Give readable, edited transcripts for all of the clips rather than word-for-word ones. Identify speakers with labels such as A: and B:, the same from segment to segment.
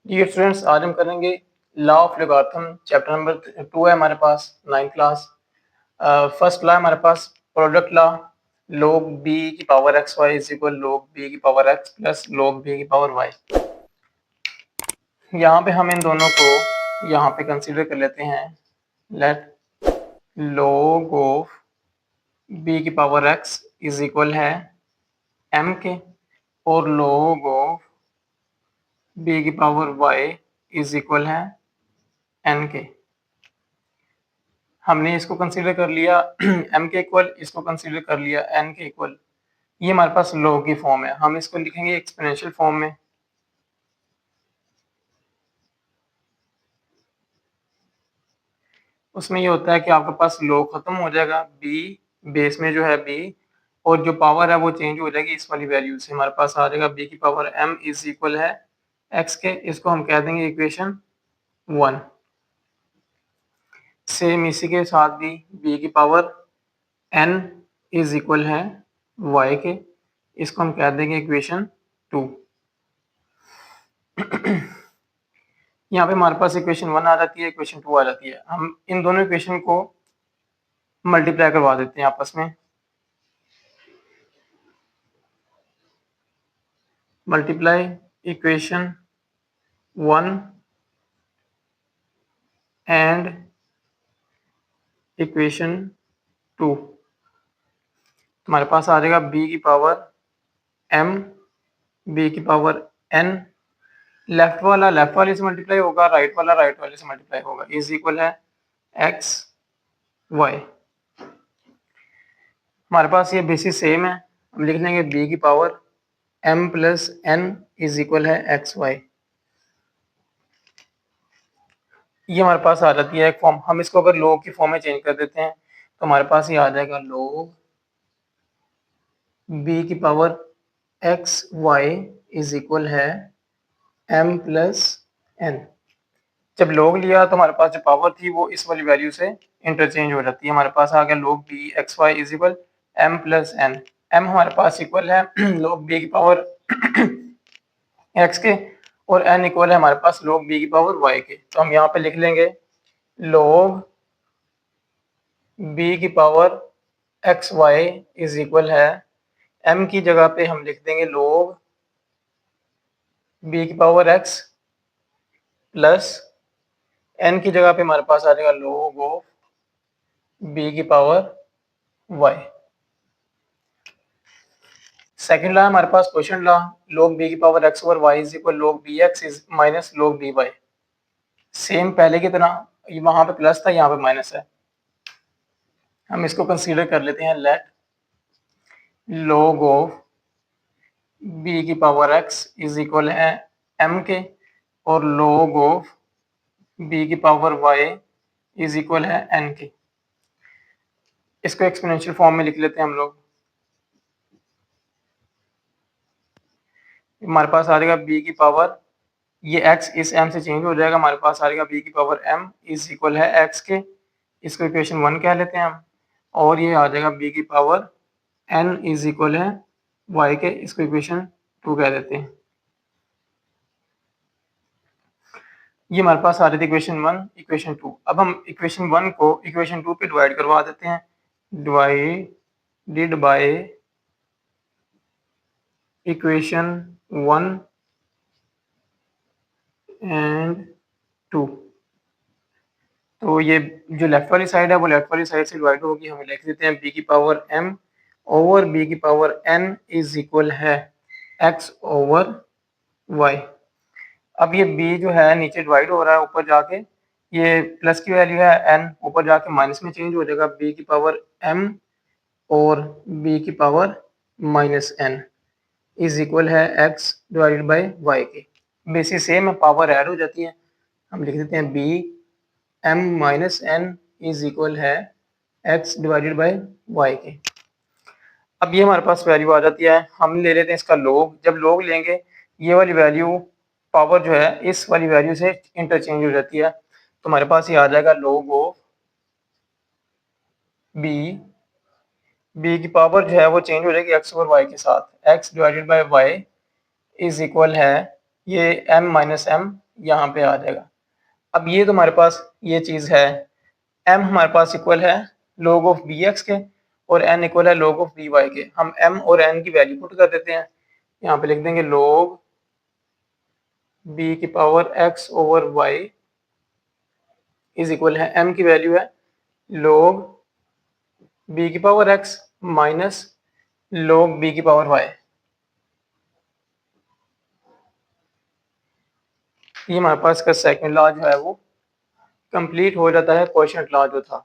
A: Dear students, आज हम करेंगे law of logarithm. Chapter number 2 है हमारे पास, 9th क्लास। फर्स्ट लॉ हमारे पास प्रोडक्ट लॉ। log b की power x y is equal log b की power x plus log b की पावर वाई। यहाँ पे हम इन दोनों को यहाँ पे कंसीडर कर लेते हैं। लेट log ऑफ b की पावर x इज इक्वल है m के, और log ऑफ b की पावर y इज इक्वल है n के। हमने इसको कंसीडर कर लिया m के इक्वल, इसको कंसीडर कर लिया n के इक्वल। ये हमारे पास log की फॉर्म है, हम इसको लिखेंगे एक्सपोनेंशियल फॉर्म में। उसमें ये होता है कि आपके पास log खत्म हो जाएगा, b बेस में जो है b, और जो पावर है वो चेंज हो जाएगी इस वाली वैल्यू से। हमारे पास आ जाएगा b की पावर m इज इक्वल है x के। इसको हम कह देंगे इक्वेशन 1। सेम इसी के साथ भी b की पावर n इज इक्वल है y के, इसको हम कह देंगे इक्वेशन 2। यहाँ पे हमारे पास इक्वेशन 1 आ जाती है, इक्वेशन 2 आ जाती है। हम इन दोनों इक्वेशन को मल्टीप्लाई करवा देते हैं आपस में। Multiply equation 1 and equation 2। हमारे पास आ जाएगा b की पावर m, b की पावर n। लेफ्ट वाला लेफ्ट वाले से मल्टीप्लाई होगा, राइट वाला राइट वाले से मल्टीप्लाई होगा, इज इक्वल है x y। हमारे पास ये बेसिस सेम है, हम लिख लेंगे b की power m plus n is equal है एक्स वाई। ये हमारे पास आ जाती है एक फॉर्म। हम इसको अगर log की फॉर्म में चेंज कर देते हैं तो हमारे पास ये आ जाएगा log b की power x y is equal है m प्लस n। जब log लिया तो हमारे पास जो पावर थी वो इस वाली वैल्यू से इंटरचेंज हो जाती है। हमारे पास आ गया log b x y is equal m plus n। m हमारे पास इक्वल है log b की पावर x के, और n इक्वल है हमारे पास log b की पावर y के। तो हम यहाँ पे लिख लेंगे log b की power x y is equal है, m की जगह पे हम लिख देंगे log b की पावर x प्लस n की जगह पे हमारे पास आ जाएगा log ऑफ b की पावर y। सेकेंड लॉ हमारे पास क्वेश्चन लॉ, log b की power x over y is equal log bx is minus log by। Same पहले की तरह, वहां पे प्लस था, यहाँ पे माइनस है। हम इसको कंसीडर कर लेते हैं। लेट log ऑफ b की पावर x इज इक्वल है m के, और log ऑफ b की पावर y इज इक्वल है n के। इसको एक्सपोनेंशियल फॉर्म में लिख लेते हैं हम लोग। हमारे पास आ जाएगा b की पावर, ये x इस m से चेंज हो जाएगा, हमारे पास आ जाएगा b की पावर m इज इक्वल है x के। इसको इक्वेशन 1 कह लेते हैं हम, और ये आ जाएगा b की पावर n इज इक्वल है y के। इसको इक्वेशन 2 कह देते हैं। ये हमारे पास आ रही थी इक्वेशन 1, इक्वेशन 2। अब हम इक्वेशन 1 को इक्वेशन 2 पे डिवाइड करवा देते हैं। Divided by equation 1 and 2। तो ये जो लेफ्ट वाली साइड है वो लेफ्ट वाली साइड से डिवाइड होगी। हम लिख देते हैं b की पावर m ओवर b की पावर n इज इक्वल है x ओवर y। अब ये b जो है नीचे डिवाइड हो रहा है, ऊपर जाके ये प्लस की वैल्यू है, n ऊपर जाके माइनस में चेंज हो जाएगा, b की पावर m और b की power minus n is equal है x डिवाइडेड बाई y के। बेसिस सेम है, पावर ऐड हो जाती है। हम लिख देते हैं b m minus n is equal है x डिवाइडेड बाई y के। अब ये हमारे पास वैल्यू आ जाती है, हम ले लेते हैं इसका log। जब log लेंगे ये वाली वैल्यू, पावर जो है इस वाली वैल्यू से इंटरचेंज हो जाती है, तो हमारे पास ये आ जाएगा log ऑफ b की पावर जो है वो चेंज हो जाएगी x और y के साथ। x divided by y is equal है ये m माइनस एम यहाँ पे आ जाएगा। अब ये तो हमारे पास ये चीज़ है, m हमारे पास इक्वल है log ऑफ बी एक्स के और n इक्वल है log ऑफ बी वाई के। हम m और n की वैल्यू पुट कर देते हैं, यहाँ पे लिख देंगे log b की power x over y is equal है m की वैल्यू है log b की power x minus log b की पावर y। ये हमारे पास का सेकंड लॉ जो है वो कंप्लीट हो जाता है क्वोशिएंट लॉ जो था।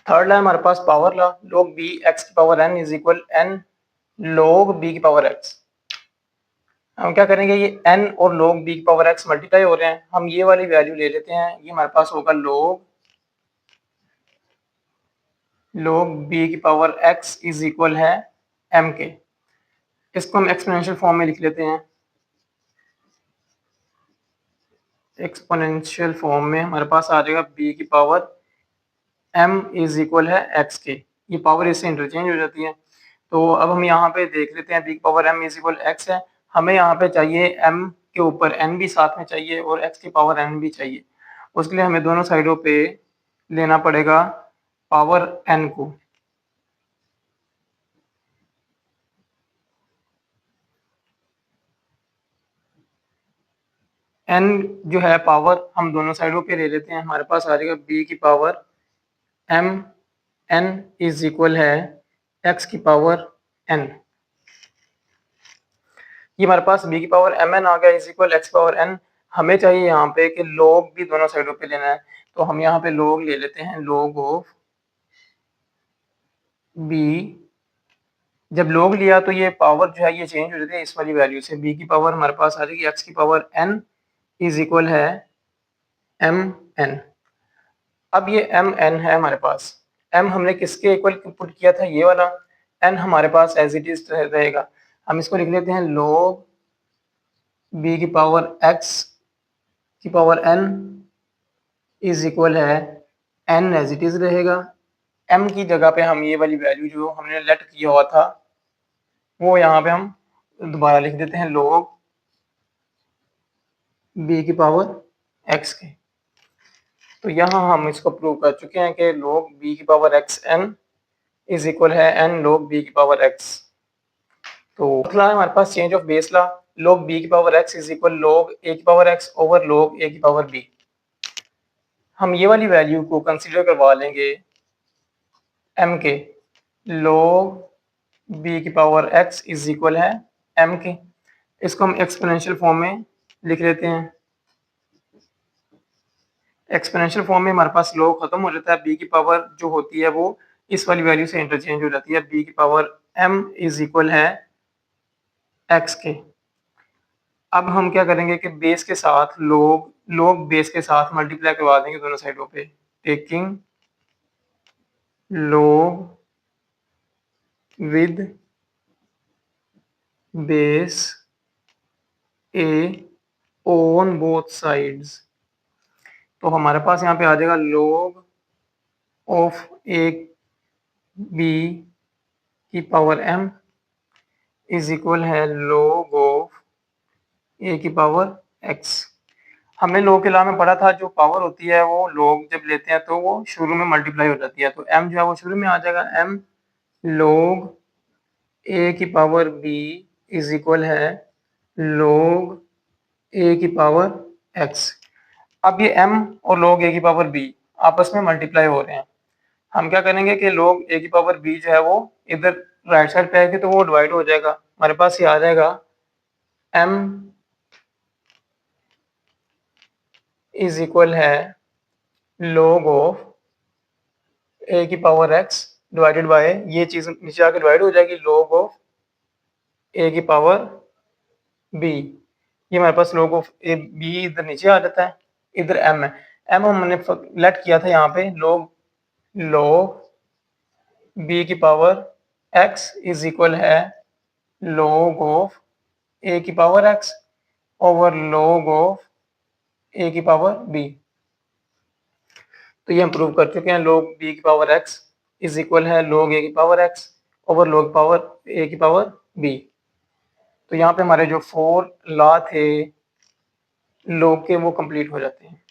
A: थर्ड लॉ हमारे पास power law, log b x की power n is equal n log b की पावर x। हम क्या करेंगे, ये n और log b की पावर x मल्टीप्लाई हो रहे हैं, हम ये वाली वैल्यू ले लेते हैं, ये हमारे पास होगा log b की पावर x इज इक्वल है m के। इसको हम एक्सपोनेंशियल फॉर्म में लिख लेते हैं। एक्सपोनेंशियल फॉर्म में हमारे पास आ जाएगा b की पावर m इज इक्वल है x के। ये पावर इससे इंटरचेंज हो जाती है। तो अब हम यहाँ पे देख लेते हैं b की power m is equal x है, हमें यहाँ पे चाहिए m के ऊपर n भी साथ में चाहिए और x की पावर n भी चाहिए। उसके लिए हमें दोनों साइडों पे लेना पड़ेगा पावर n को। n जो है पावर हम दोनों साइडों पे ले लेते हैं, हमारे पास आ जाएगा b की power m n is equal है x की पावर n। ये हमारे पास b की पावर mn आ गया is equal x power n। हमें चाहिए यहाँ पे कि log भी दोनों साइडों पे लेना है, तो हम यहाँ पे log ले लेते हैं, log ऑफ b। जब log लिया तो ये पावर जो है ये चेंज हो जाती है इस वाली वैल्यू से, b की पावर हमारे पास आ जाएगी x की पावर n इज इक्वल है mn। अब ये mn है हमारे पास, m हमने किसके इक्वल पुट किया था, ये वाला, n हमारे पास एज इट इज रहेगा। हम इसको लिख लेते हैं log b की पावर x की पावर n इज इक्वल है n एज इट इज रहेगा। m की जगह पे हम ये वाली वैल्यू जो हमने लेट किया हुआ था वो यहाँ पे हम दोबारा लिख देते हैं log b की पावर x के। तो यहाँ हम इसको प्रूव कर चुके हैं कि log b की power x n is equal है n log b की पावर x। तो अगला है हमारे पास change of base law, log b की power x is equal log a की power x over log a की पावर b। हम ये वाली वैल्यू को कंसीडर करवा लेंगे m के, log b की पावर x इज इक्वल है m के। इसको हम एक्सपोनेंशियल फॉर्म में लिख लेते हैं। एक्सपोनेंशियल फॉर्म में हमारे पास log खत्म हो जाता है, b की पावर जो होती है वो इस वाली वैल्यू से इंटरचेंज हो जाती है, b की पावर m इज इक्वल है x के। अब हम क्या करेंगे कि बेस के साथ log बेस के साथ मल्टीप्लाई करवा देंगे दोनों साइडों पे, taking log with base a on both sides. तो हमारे पास यहाँ पे आ जाएगा log ऑफ a b की पावर m इज इक्वल है log ऑफ a की पावर x। हमने log के लॉ में पढ़ा था, जो पावर होती है वो log जब लेते हैं तो वो शुरू में मल्टीप्लाई हो जाती है, तो m जो है वो शुरू में आ जाएगा m log a की पावर b इज इक्वल है log a की पावर x। अब ये m और log a की पावर b आपस में मल्टीप्लाई हो रहे हैं, हम क्या करेंगे कि log a की पावर b जो है वो इधर राइट साइड पे आएगी तो वो डिवाइड हो जाएगा, हमारे पास ये आ जाएगा m इज इक्वल है log ऑफ a की पावर x डिवाइडेड बाय, ये चीज नीचे आके डिवाइड हो जाएगी, log ऑफ a की पावर b। ये हमारे पास log ऑफ a b इधर नीचे आ जाता है, इधर m है, m हमने लेट किया था यहाँ पे log b की पावर x इज इक्वल है log ऑफ a की power x over log of a की पावर b। तो ये हम प्रूव कर चुके हैं, log b की पावर x इज इक्वल है log a की power x over log power a की पावर b। तो यहाँ पे हमारे जो 4 लॉ थे लॉ के वो कंप्लीट हो जाते हैं।